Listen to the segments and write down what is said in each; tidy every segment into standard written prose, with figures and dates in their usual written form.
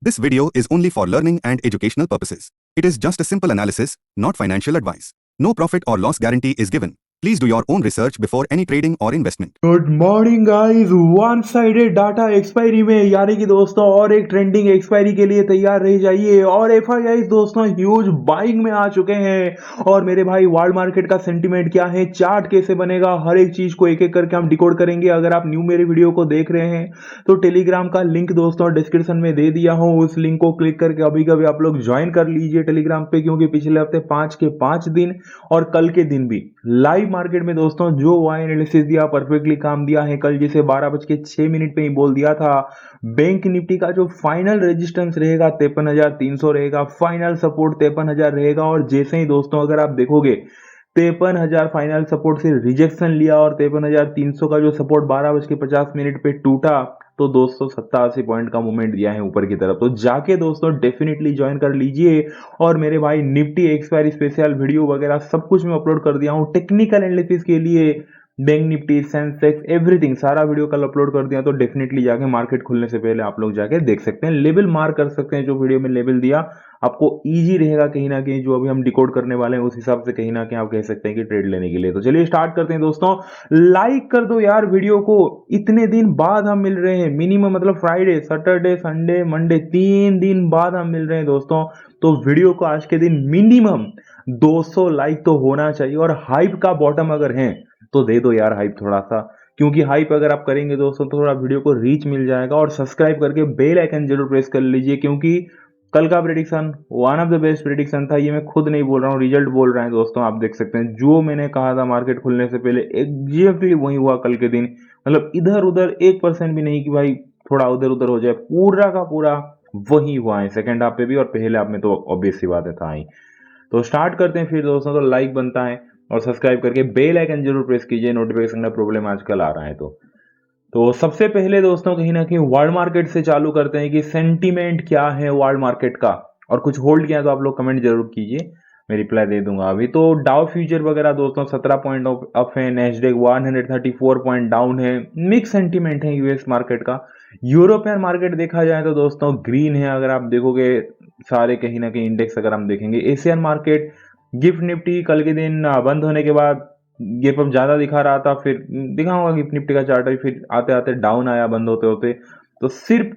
This video is only for learning and educational purposes. It is just a simple analysis, not financial advice. No profit or loss guarantee is given. Please do your own research before any trading or investment. Good morning guys. One sided data expiry में यानी कि दोस्तों और एक trending expiry के लिए तैयार रह जाइए। और एफआईआई दोस्तों ह्यूज बाइंग में आ चुके हैं। और मेरे भाई वर्ल्ड मार्केट का सेंटीमेंट क्या है, चार्ट कैसे बनेगा, हर एक चीज को एक एक करके हम डिकोड करेंगे। अगर आप न्यू मेरे वीडियो को देख रहे हैं तो टेलीग्राम का लिंक दोस्तों डिस्क्रिप्शन में दे दिया हूं, उस लिंक को क्लिक करके अभी कभी आप लोग ज्वाइन कर लीजिए टेलीग्राम पे, क्योंकि पिछले हफ्ते 5 के 5 दिन और कल के दिन भी लाइव मार्केट में दोस्तों जो वाई एनालिसिस दिया परफेक्टली काम दिया है। कल जिसे 12:06 पे ही बोल दिया था, बैंक निफ्टी का जो फाइनल रेजिस्टेंस रहेगा 53,300 रहेगा, फाइनल सपोर्ट 53,000 रहेगा। और जैसे ही दोस्तों अगर आप देखोगे 53,000 फाइनल सपोर्ट से रिजेक्शन लिया और 53,300 का जो सपोर्ट 12:50 पे टूटा, तो 287 पॉइंट का मूवमेंट दिया है ऊपर की तरफ। तो जाके दोस्तों डेफिनेटली ज्वाइन कर लीजिए। और मेरे भाई निफ्टी एक्सपायरी स्पेशल वीडियो वगैरह सब कुछ मैं अपलोड कर दिया हूँ टेक्निकल एनालिसिस के लिए। बैंक निफ्टी, सेंसेक्स, एवरीथिंग सारा वीडियो कल अपलोड कर दिया, तो डेफिनेटली जाके मार्केट खुलने से पहले आप लोग जाके देख सकते हैं। लेवल मार्क कर सकते हैं, जो वीडियो में लेवल दिया आपको इजी रहेगा कहीं ना कहीं, जो अभी हम डिकोड करने वाले हैं उस हिसाब से कहीं ना कहीं आप कह सकते हैं कि ट्रेड लेने के लिए। तो चलिए स्टार्ट करते हैं दोस्तों। लाइक कर दो यार वीडियो को, इतने दिन बाद हम मिल रहे हैं, मिनिमम मतलब फ्राइडे, सैटरडे, संडे, मंडे, 3 दिन बाद हम मिल रहे हैं दोस्तों। तो वीडियो को आज के दिन मिनिमम 200 लाइक तो होना चाहिए। और हाइप का बॉटम अगर है तो दे दो यार हाइप थोड़ा सा, क्योंकि हाइप अगर आप करेंगे दोस्तों तो थोड़ा वीडियो को रीच मिल जाएगा। और सब्सक्राइब करके बेल आइकन जरूर प्रेस कर लीजिए, क्योंकि कल का prediction one of the best prediction था। ये मैं खुद नहीं बोल रहा हूँ, रिजल्ट बोल रहे हैं दोस्तों। आप देख सकते हैं जो मैंने कहा था मार्केट खुलने से पहले एग्जैक्टली वही हुआ कल के दिन। मतलब इधर उधर 1% भी नहीं कि भाई थोड़ा उधर उधर हो जाए, पूरा का पूरा वही हुआ है सेकेंड हाफ पे भी और पहले हाफ में तो ऑब्वियस सी बात है था ही। तो स्टार्ट करते हैं फिर दोस्तों। तो लाइक बनता है और सब्सक्राइब करके बेल आइकन जरूर प्रेस कीजिए, नोटिफिकेशन का प्रॉब्लम आजकल आ रहा है। तो सबसे पहले दोस्तों कहीं ना कहीं वर्ल्ड मार्केट से चालू करते हैं कि सेंटीमेंट क्या है वर्ल्ड मार्केट का। और कुछ होल्ड किया तो आप लोग कमेंट जरूर कीजिए, मैं रिप्लाई दे दूंगा अभी। तो डाउ फ्यूचर वगैरह दोस्तों 17 पॉइंट अप है, नेस्डेक 134 पॉइंट डाउन है। मिक्स सेंटीमेंट है यूएस मार्केट का। यूरोपियन मार्केट देखा जाए तो दोस्तों ग्रीन है, अगर आप देखोगे सारे कहीं ना कहीं इंडेक्स अगर हम देखेंगे। एशियन मार्केट गिफ्ट निफ्टी कल के दिन बंद होने के बाद गैप अप ज्यादा दिखा रहा था, फिर दिखाऊंगा गिफ्ट निफ्टी का चार्ट है, फिर आते आते डाउन आया बंद होते होते। तो सिर्फ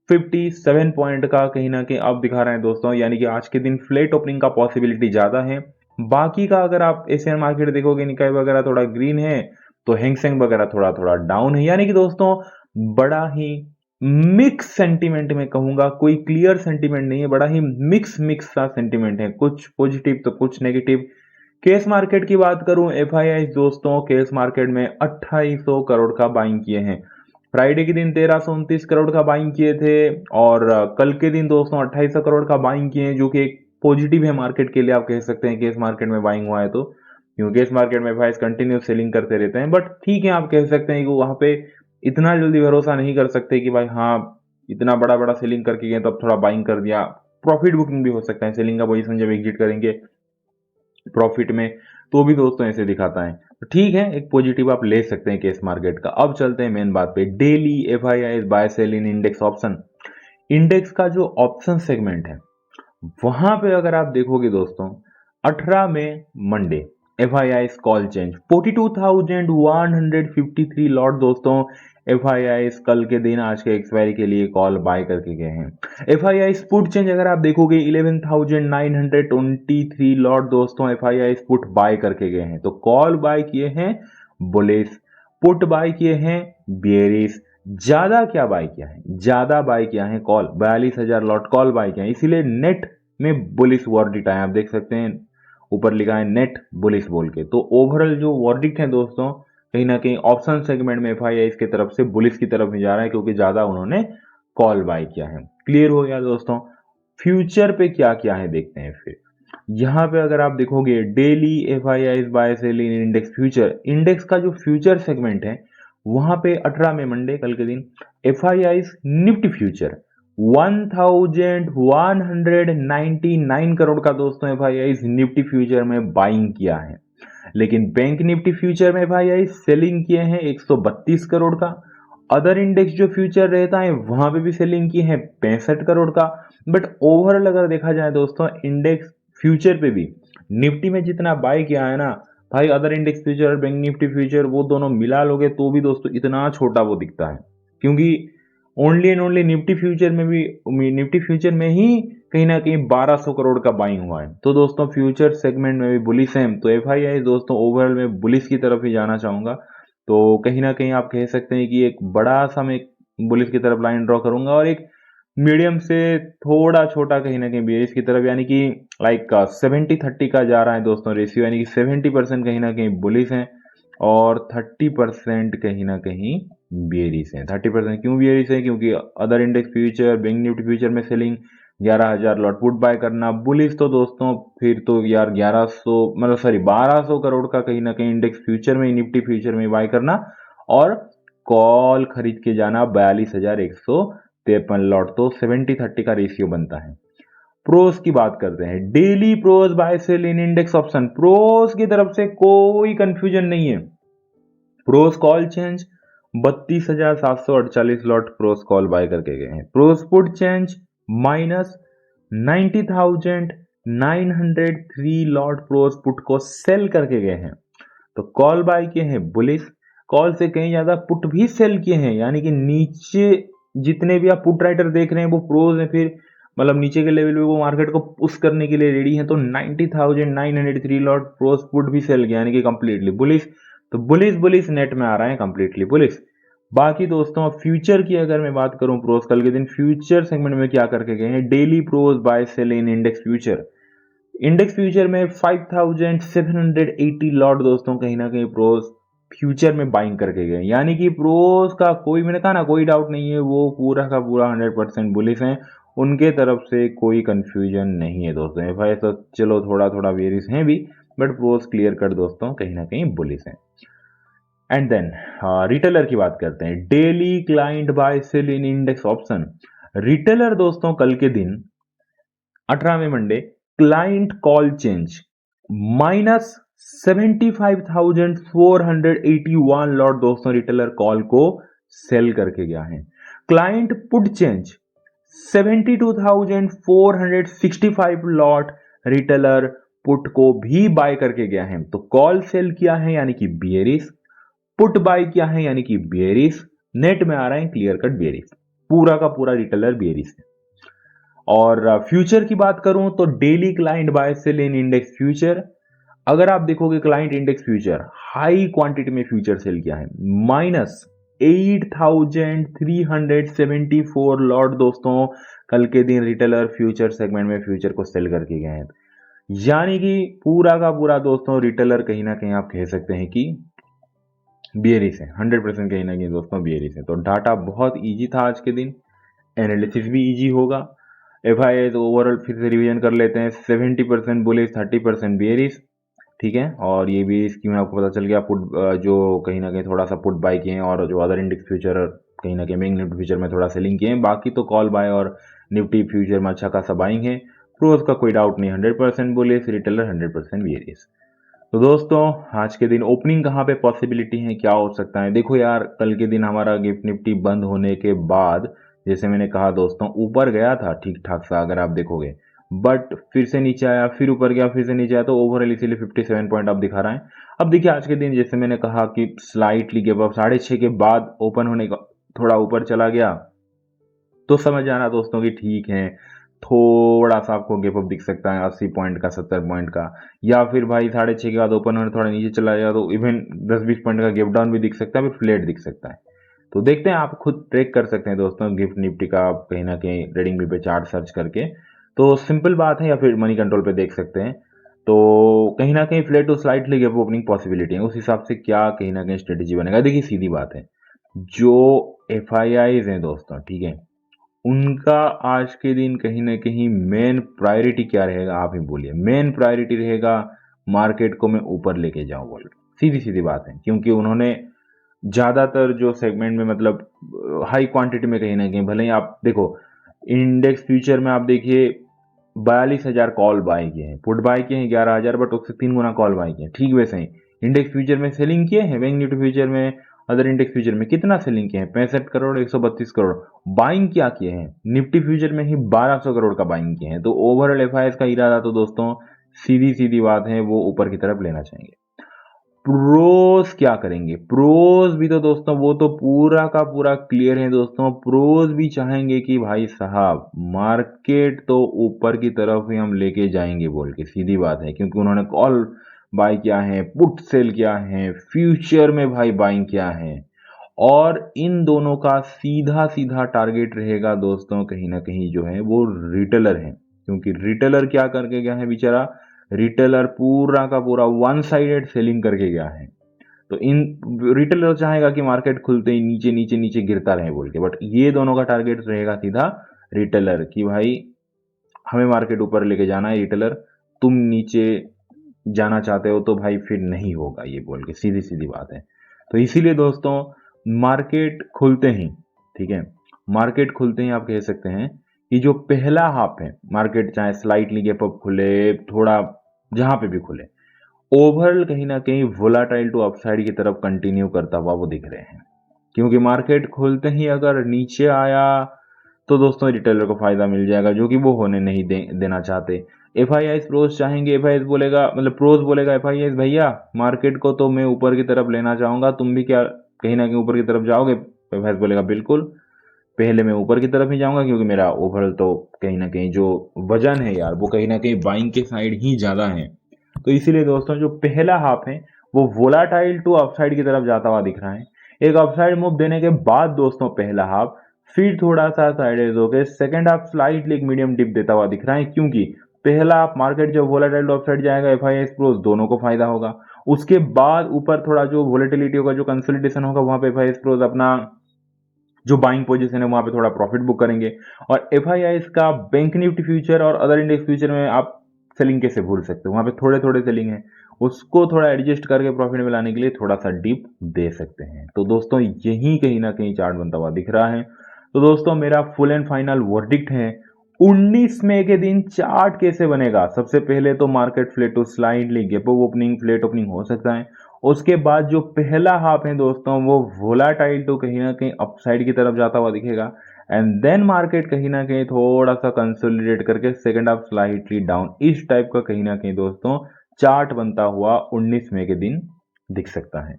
57 पॉइंट का कहीं ना कहीं अब दिखा रहे हैं दोस्तों, यानी कि आज के दिन फ्लैट ओपनिंग का पॉसिबिलिटी ज्यादा है। बाकी का अगर आप एशियन मार्केट देखोगे, निकाय वगैरह थोड़ा ग्रीन है, तो हैंगसेंग वगैरह थोड़ा थोड़ा डाउन है। यानी कि दोस्तों बड़ा ही मिक्स सेंटीमेंट में कहूंगा, कोई क्लियर सेंटीमेंट नहीं है, बड़ा ही मिक्स मिक्स सा सेंटीमेंट है, कुछ पॉजिटिव तो कुछ नेगेटिव। केस मार्केट की बात करूं, एफआईआई दोस्तों केस मार्केट में 2800 करोड़ का बाइंग किए हैं। फ्राइडे के दिन 1329 करोड़ का बाइंग किए थे, और कल के दिन दोस्तों 2800 करोड़ का बाइंग किए हैं, जो कि एक पॉजिटिव है मार्केट के लिए। आप कह सकते हैं केस मार्केट में बाइंग हुआ है तो, क्योंकि केस मार्केट में एफआईआई कंटिन्यूस सेलिंग करते रहते हैं। बट ठीक है, आप कह सकते हैं कि वहां पे इतना जल्दी भरोसा नहीं कर सकते कि भाई हाँ इतना बड़ा बड़ा सेलिंग करके गए तो अब थोड़ा बाइंग कर दिया। प्रॉफिट बुकिंग भी हो सकता है, सेलिंग का पोजीशन जब एग्जिट करेंगे प्रॉफिट में, तो भी दोस्तों ऐसे दिखाता है। तो ठीक है, एक पॉजिटिव आप ले सकते हैं केस मार्केट का। अब चलते हैं मेन बात पे। Daily FII bye sell in index option. Index का जो ऑप्शन सेगमेंट है वहां पे अगर आप देखोगे दोस्तों 18 में Monday FII call change 42,153 lot दोस्तों। एफआईआई कल के दिन आज के एक्सपायरी के लिए कॉल बाय करके गए हैं। एफआईआई पुट चेंज अगर आप देखोगे 11,923 लॉट दोस्तों एफआईआई पुट बाय करके गए हैं। तो कॉल बाय किए हैं बुलिश, पुट बाय किए हैं बियरिश। ज्यादा क्या बाय किया है, ज्यादा बाय किया है कॉल, 42,000 लॉट कॉल बाय किया है, इसीलिए नेट में बुलिश वर्डिक्ट आया। आप देख सकते हैं ऊपर लिखा है नेट बुलिश बोल के। तो ओवरऑल जो वर्डिक्ट है दोस्तों कहीं ना कहीं ऑप्शन सेगमेंट में एफआईआई की तरफ से बुलिश की तरफ में जा रहा है, क्योंकि ज्यादा उन्होंने कॉल बाय किया है। क्लियर हो गया दोस्तों। फ्यूचर पे क्या क्या है देखते हैं फिर। यहां पे अगर आप देखोगे daily FII bye sell in index future, index का जो फ्यूचर सेगमेंट है वहां पे 18 में मंडे कल के दिन एफआईआई निफ्टी फ्यूचर 1199 करोड़ का दोस्तों एफआईआई निफ्टी फ्यूचर में बाइंग किया है। लेकिन बैंक निफ्टी फ्यूचर में एफआईआई सेलिंग किए हैं 132 करोड़ का, अदर इंडेक्स जो फ्यूचर रहता है वहां पे भी सेलिंग की है 65 करोड़ का। बट ओवरऑल अगर देखा जाए दोस्तों इंडेक्स फ्यूचर पे भी निफ्टी में जितना बाय किया है ना भाई, अदर इंडेक्स फ्यूचर और बैंक निफ्टी फ्यूचर वो दोनों मिला लोगे तो भी दोस्तों इतना छोटा वो दिखता है, क्योंकि only and only Nifty future में ही कहीं ना कहीं 1200 करोड़ का बाइंग हुआ है। तो दोस्तों फ्यूचर सेगमेंट में भी बुलिस है, तो एफ आई आई दोस्तों ओवरऑल में बुलिस की तरफ ही जाना चाहूंगा। तो कहीं ना कहीं आप कह सकते हैं कि एक बड़ा सा मैं बुलिस की तरफ लाइन ड्रॉ करूंगा और एक मीडियम से थोड़ा छोटा कहीं ना कहीं बेरिश की तरफ, यानी कि लाइक 70-30 का जा रहा है दोस्तों रेशियो, यानी कि 70% कहीं ना कहीं बुलिस है और 30% कहीं ना कहीं बियरिश है। 30% क्यों बियरिश है? क्योंकि other index future bank Nifty future में सेलिंग 11,000 लॉट पुट बाय करना। बुलिस तो दोस्तों फिर तो यार 1100 मतलब सॉरी 1200 करोड़ का कहीं ना कहीं इंडेक्स फ्यूचर में निफ्टी फ्यूचर में बाय करना और कॉल खरीद के जाना 42,153 लॉट, तो 70-30 का रेशियो बनता है। प्रोस की बात करते हैं, daily pros buy sell in index option. Pros की तरफ से कोई कंफ्यूजन नहीं है। Pros call change 32,748 lot pros call buy करके गए हैं। Pros put change minus 90,903 lot pros put को सेल करके गए हैं। तो कॉल बाय किए हैं बुलिश, कॉल से कहीं ज्यादा पुट भी सेल किए हैं, यानी कि नीचे जितने भी आप पुट राइटर देख रहे हैं वो प्रोज हैं, फिर मतलब नीचे के लेवल पे वो मार्केट को पुश करने के लिए रेडी है। तो 90,903 लॉट प्रोज पुट भी सेल किया, यानी कि कंप्लीटली बुलिश। तो बुलिश बुलिश नेट में आ रहा है, कंप्लीटली बुलिश। बाकी दोस्तों फ्यूचर की अगर मैं बात करूं, प्रोज कल के दिन फ्यूचर सेगमेंट में क्या करके गए हैं, daily pros bye sell in index future. Index future में 5,780 लॉट दोस्तों कहीं ना कहीं प्रोस फ्यूचर में बाइंग करके गए, यानी कि प्रोस का कोई, मैंने कहा ना, कोई डाउट नहीं है, वो पूरा का पूरा 100% बुलिश है, उनके तरफ से कोई कंफ्यूजन नहीं है दोस्तों। एफ आई तो चलो थोड़ा थोड़ा वेरियस हैं भी, बट प्रोस क्लियर कट दोस्तों कहीं ना कहीं बुलिश है। एंड देन रिटेलर की बात करते हैं, daily client buy sell in index option. Retailer दोस्तों कल के दिन 18वें Monday client call change minus 75,481 lot दोस्तों रिटेलर कॉल को सेल करके गया है। Client put change 72,465 lot retailer put को भी बाय करके गया है। तो कॉल सेल किया है यानी कि बियरिश, पुट बाय किया है यानी कि बियरिश, नेट में आ रहा है क्लियर कट बियरिश, पूरा का पूरा रिटेलर बियरिश है। और फ्यूचर की बात करूं तो daily client buy sell in index future, अगर आप देखोगे client index future high quantity में फ्यूचर सेल किया है, माइनस 8,374 लॉट दोस्तों कल के दिन रिटेलर फ्यूचर सेगमेंट में फ्यूचर को सेल करके गए हैं। यानी कि पूरा का पूरा दोस्तों रिटेलर कहीं ना कहीं आप कह सकते हैं कि बियरिश है, 100% कहीं ना कहीं दोस्तों बियरिश है। तो डाटा बहुत ईजी था आज के दिन, एनालिसिस भी ईजी होगा। एफ आई आई तो ओवरऑल फिर से रिवीजन कर लेते हैं, 70% बुलिश 30% बेयरिश, ठीक है। और ये भी स्कीम आपको पता चल गया, पुट जो कहीं ना कहीं थोड़ा सा पुट बाय किए हैं और जो अदर इंडेक्स फ्यूचर कहीं ना कहीं बैंक निफ्टी फ्यूचर में थोड़ा सेलिंग किए हैं, बाकी तो कॉल बाय और निफ्टी फ्यूचर में अच्छा खासा बाइंग है। प्रोज का कोई डाउट नहीं, 100% बुलिश, रिटेलर 100% बेयरिश। तो दोस्तों आज के दिन ओपनिंग कहाँ पे पॉसिबिलिटी है, क्या हो सकता है? देखो यार कल के दिन हमारा गिफ्ट निफ्टी बंद होने के बाद जैसे मैंने कहा दोस्तों ऊपर गया था ठीक ठाक सा अगर आप देखोगे, बट फिर से नीचे आया, फिर ऊपर गया, फिर से नीचे आया, तो ओवरऑल इसीलिए 57 पॉइंट अब दिखा रहा है। अब देखिए आज के दिन जैसे मैंने कहा कि स्लाइटली गैप अप 6:30 के बाद ओपन होने का थोड़ा ऊपर चला गया, तो समझ आना दोस्तों कि ठीक है थोड़ा सा आपको गैप अप दिख सकता है 80 पॉइंट का, 70 पॉइंट का, या फिर भाई 6:30 के बाद ओपन होने थोड़ा नीचे चला जाए तो इवन 10-20 पॉइंट का गैप डाउन भी दिख सकता है, फिर फ्लैट दिख सकता है। तो देखते हैं, आप खुद ट्रेक कर सकते हैं दोस्तों गिफ्ट निफ्टी का, आप कहीं ना कहीं ट्रेडिंग व्यू पे चार्ट सर्च करके, तो सिंपल बात है, या फिर मनी कंट्रोल पे देख सकते हैं। तो कहीं ना कहीं flat to slightly gap opening possibility है, उस हिसाब से क्या कहीं ना कहीं स्ट्रेटेजी बनेगा। देखिए सीधी बात है, जो एफ आई आईज हैं दोस्तों, ठीक है, उनका आज के दिन कहीं ना कहीं मेन प्रायोरिटी क्या रहेगा, आप ही बोलिए। मेन प्रायोरिटी रहेगा मार्केट को मैं ऊपर लेके जाऊं बोल के, सीधी सीधी बात है, क्योंकि उन्होंने ज्यादातर जो सेगमेंट में मतलब हाई क्वांटिटी में कहीं ना कहीं, भले ही आप देखो इंडेक्स फ्यूचर में आप देखिए 42,000 कॉल बाय किए हैं, पुट बाय किए हैं 11,000, बट उससे 3 गुना कॉल बाय किए हैं। ठीक वैसे ही इंडेक्स फ्यूचर में सेलिंग किए हैं बैंक निफ्टी फ्यूचर में अदर इंडेक्स फ्यूचर में कितना सेलिंग किए हैं? 65 करोड़, 132 करोड़। बाइंग क्या किए हैं? निफ्टी फ्यूचर में ही 1200 करोड़ का बाइंग किए हैं। तो ओवरऑल एफआईआई का इरादा तो दोस्तों सीधी सीधी बात है, वो ऊपर की तरफ लेना चाहेंगे। प्रोस क्या करेंगे? प्रोस भी तो दोस्तों वो तो पूरा का पूरा क्लियर है दोस्तों। प्रोस भी चाहेंगे कि भाई साहब मार्केट तो ऊपर की तरफ ही हम लेके जाएंगे बोल के, सीधी बात है, क्योंकि उन्होंने कॉल बाय किया है, पुट सेल किया है, फ्यूचर में भाई बाइंग किया है। और इन दोनों का सीधा सीधा टारगेट रहेगा दोस्तों कहीं ना कहीं जो है वो रिटेलर है, क्योंकि रिटेलर क्या करके गया है बेचारा? रिटेलर पूरा का पूरा वन साइडेड सेलिंग करके गया है। तो इन रिटेलर चाहेगा कि मार्केट खुलते ही नीचे नीचे नीचे गिरता रहे बोल के, बट ये दोनों का टारगेट रहेगा सीधा रिटेलर कि भाई हमें मार्केट ऊपर लेके जाना है रिटेलर, तुम नीचे जाना चाहते हो तो भाई फिर नहीं होगा, ये बोल के सीधी सीधी बात है। तो इसीलिए दोस्तों मार्केट खुलते ही, ठीक है, मार्केट खुलते ही आप कह सकते हैं कि जो पहला हाफ है मार्केट, चाहे स्लाइटली गैप अप खुले, थोड़ा जहां पे भी खुले, ओवरऑल कहीं ना कहीं वोलाटाइल टू अपसाइड की तरफ कंटिन्यू करता हुआ वो दिख रहे हैं। क्योंकि मार्केट खुलते ही अगर नीचे आया तो दोस्तों रिटेलर को फायदा मिल जाएगा, जो कि वो होने नहीं देना चाहते। एफआईआई प्रोस चाहेंगे, एफआईआई बोलेगा, मतलब प्रोस बोलेगा एफआईआई भैया मार्केट को तो मैं ऊपर की तरफ लेना चाहूंगा, तुम भी क्या कहीं ना कहीं ऊपर की तरफ जाओगे? एफआईआई बोलेगा बिल्कुल, पहले मैं ऊपर की तरफ ही जाऊंगा, क्योंकि मेरा ओवरऑल तो कहीं ना कहीं जो वजन है यार वो कहीं ना कहीं बाइंग के साइड ही ज्यादा है। तो इसीलिए दोस्तों जो पहला हाफ है वो वोलाटाइल टू अपसाइड की तरफ जाता हुआ दिख रहा है। एक अपसाइड मूव देने के बाद दोस्तों पहला हाफ फिर थोड़ा सा साइडवेज होकर सेकंड हाफ स्लाइटली एक मीडियम डिप देता हुआ दिख रहा है, क्योंकि पहला हाफ मार्केट जब वोलाटाइल टू अपसाइड जाएगा एफआईआई प्रोस दोनों को फायदा होगा। उसके बाद ऊपर थोड़ा जो वोलेटिलिटी होगा, जो कंसोलिडेशन होगा, वहां पे एफआईआई प्रोस अपना जो बाइंग पोजीशन है वहां पे थोड़ा प्रॉफिट बुक करेंगे। और एफआईआई का बैंक निफ्टी फ्यूचर और अदर इंडेक्स फ्यूचर में आप सेलिंग कैसे भूल सकते हो? वहां पे थोड़े थोड़े सेलिंग है, उसको थोड़ा एडजस्ट करके प्रॉफिट में लाने के लिए थोड़ा सा डीप दे सकते हैं। तो दोस्तों यही कहीं ना कहीं चार्ट बनता हुआ दिख रहा है। तो दोस्तों मेरा फुल एंड फाइनल वर्डिक्ट है, 19 मई के दिन चार्ट कैसे बनेगा? सबसे पहले तो market flat to slightly gap up opening, flat opening हो सकता है। उसके बाद जो पहला हाफ है दोस्तों वो वोलाटाइल तो कहीं ना कहीं अपसाइड की तरफ जाता हुआ दिखेगा, एंड देन मार्केट कहीं ना कहीं थोड़ा सा कंसोलिडेट करके सेकंड हाफ स्लाइटली डाउन, इस टाइप का कहीं ना कहीं दोस्तों चार्ट बनता हुआ 19 मई के दिन दिख सकता है।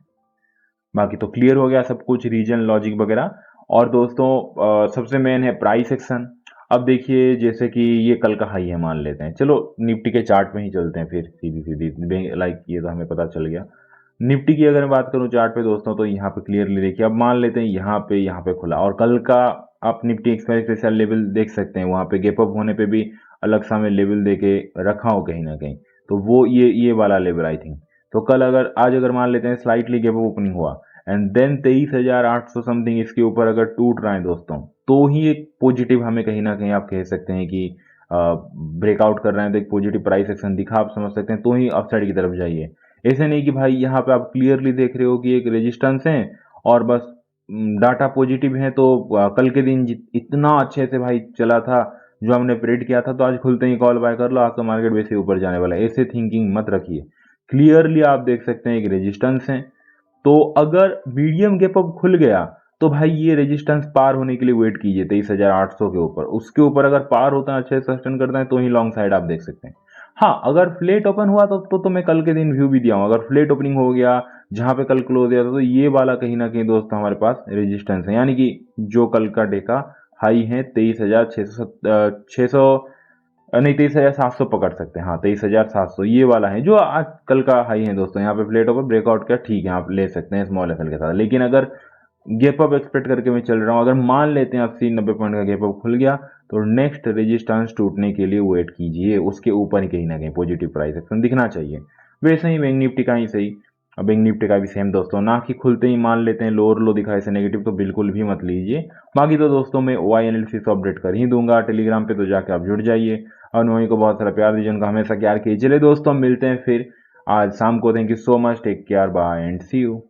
बाकी तो क्लियर हो गया सब कुछ, रीजन लॉजिक वगैरह। और दोस्तों सबसे मेन है प्राइस एक्शन। अब देखिए जैसे कि ये कल का हाई है मान लेते हैं, चलो निफ्टी के चार्ट में ही चलते हैं फिर सीधी सीधी, लाइक ये तो हमें पता चल गया। निफ्टी की अगर मैं बात करूं चार्ट पे दोस्तों, तो यहाँ पे क्लियरली देखिए, अब मान लेते हैं यहाँ पे खुला, और कल का आप निफ्टी एक्सपायरी स्पेशल लेवल देख सकते हैं, वहां पे गैप अप होने पे भी अलग सा मैं लेवल दे के रखा हूँ कहीं ना कहीं, तो वो ये वाला लेवल आई थिंक। तो कल अगर आज अगर मान लेते हैं स्लाइटली गैप अप ओपनिंग हुआ एंड देन 23,800 समथिंग इसके ऊपर अगर टूट रहा है दोस्तों, तो ही एक पॉजिटिव हमें कहीं ना कहीं आप कह सकते हैं कि ब्रेकआउट कर रहे हैं, तो एक पॉजिटिव प्राइस एक्शन दिखा आप समझ सकते हैं, तो ही अपसाइड की तरफ जाइए। ऐसे नहीं कि भाई यहाँ पे आप क्लियरली देख रहे हो कि एक रेजिस्टेंस है और बस डाटा पॉजिटिव है, तो कल के दिन इतना अच्छे से भाई चला था, जो हमने प्रेडिक्ट किया था, तो आज खुलते ही कॉल बाय कर लो, आज तो मार्केट वैसे ऊपर जाने वाला है, ऐसे थिंकिंग मत रखिए। क्लियरली आप देख सकते हैं एक रेजिस्टेंस है, तो अगर मीडियम गैप अप खुल गया तो भाई ये रेजिस्टेंस पार होने के लिए वेट कीजिए 23,800 के ऊपर, उसके ऊपर अगर पार होता है, अच्छे से सस्टेन करता है, तो ही लॉन्ग साइड आप देख सकते हैं। हाँ अगर फ्लेट ओपन हुआ तो मैं कल के दिन व्यू भी दिया हूँ, अगर फ्लेट ओपनिंग हो गया जहां पे कल क्लोज दिया था, तो ये वाला कहीं ना कहीं दोस्तों हमारे पास रेजिस्टेंस है, यानी कि जो कल का डे का हाई है 23,600 नहीं 23,700 पकड़ सकते हैं, हाँ 23,700 ये वाला है जो आज कल का हाई है दोस्तों। यहाँ पे फ्लेट ओवर ब्रेकआउट किया, ठीक है आप ले सकते हैं स्मॉल एसएल के साथ, लेकिन अगर गैप अप एक्सपेक्ट करके मैं चल रहा हूँ, अगर मान लेते हैं 80-90 पॉइंट का गैप अप खुल गया, तो नेक्स्ट रेजिस्टेंस टूटने के लिए वेट कीजिए, उसके ऊपर ही कहीं ना कहीं पॉजिटिव प्राइस एक्शन दिखना चाहिए। वैसे ही बैंक निफ्टी का ही सही, अब बैंक निफ्टी का भी सेम दोस्तों, ना कि खुलते ही मान लेते हैं लोअर लो दिखाए से नेगेटिव, तो बिल्कुल भी मत लीजिए। बाकी तो दोस्तों मैं वाई एनालिसिस अपडेट कर ही दूंगा टेलीग्राम पे, तो जाके आप जुड़ जाइए और मम्मी को बहुत सारा प्यार दीजिए, उनका हमेशा प्यार कीजिए। चलिए दोस्तों मिलते हैं फिर आज शाम को, thank you so much, take care, bye and see you.